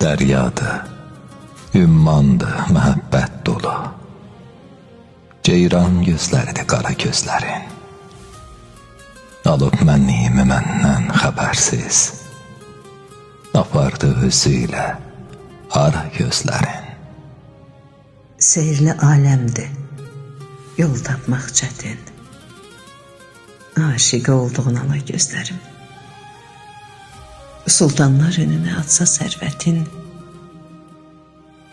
dəryadır, ümmandır, məhəbbət dolu. Ceyran gözləridir qara gözlərin. Alıb mənliyimi məndən xəbərsiz, apardı özü ilə ara gözlərin. Seyirli aləmdir, yol tapmaq çətin. Aşiqə olduğun ala gözlərim. Sultanlar önünə atsa sərvətin,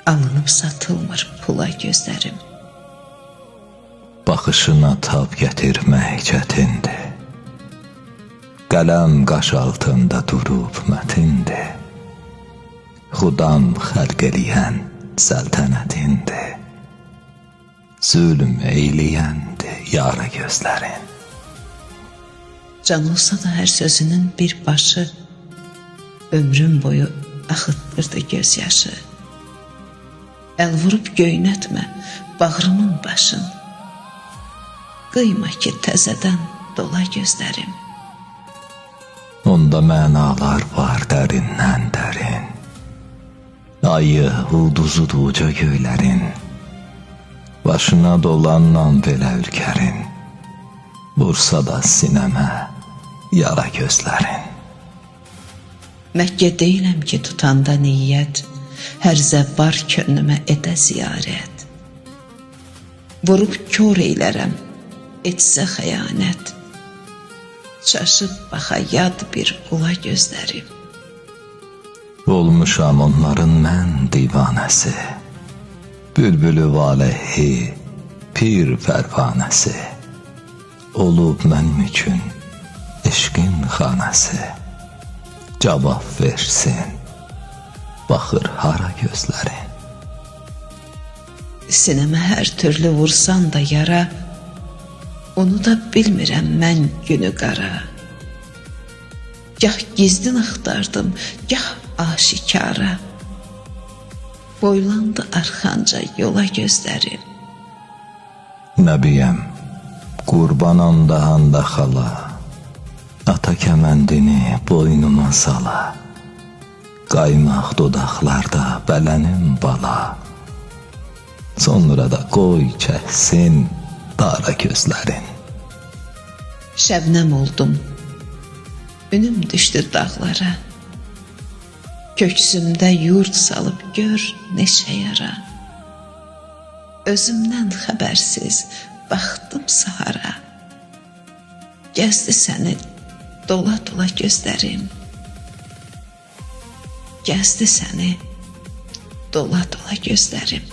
alınıb satılmır pula gözlərim. Baxışına tab gətirmək çətindir. Qələm qaş altında durub mətindir. Xudan xəlq eləyən səltənətindir. Zülm eyləyəndir yara gözlərin. Can olsa da hər sözünün bir başı, ömrüm boyu axıtdırdı göz yaşı. Əl vurub göynətmə bağrımın başın, qıyma ki təzədən dola gözlərim. Onda mənalar var dərindən dərin. Ayı, ulduzudur uca göylərin. Başına dolandan belə ülkərin. Vursa da sinəmə yara gözlərin. Məkkə deyiləm ki tutanda niyyət, hərzə var könlümə edə ziyarət. Vurub kör eylərəm, etsə xəyanət. Çaşıb baxa yad bir qula gözlərim. Olmuşam onların mən divanəsi, bülbülü valehi, pir pərvanəsi. Olub mənim üçün eşqin xanəsi. Cavab versin, baxır hara gözlərin. Sinəmə hər türlü vursan da yara, onu da bilmirəm mən günü qara. Gah gizlin axtardım, gah aşikara. Boylandı arxanca yola gözlərim. Nəbiyəm, qurbanam da handa xala, ata kəməndini boynuma sala. Qaymaq dodaqlarda bələnim bala, sonra da qoy çəksin dara gözlərin. Şəbnəm oldum, ünüm düşdü dağlara. Köksümdə yurd salıb gör neçə yara. Özümdən xəbərsiz baxdım sahara. Gəzdi səni dola-dola gözlərim. Gəzdi səni dola-dola gözlərim.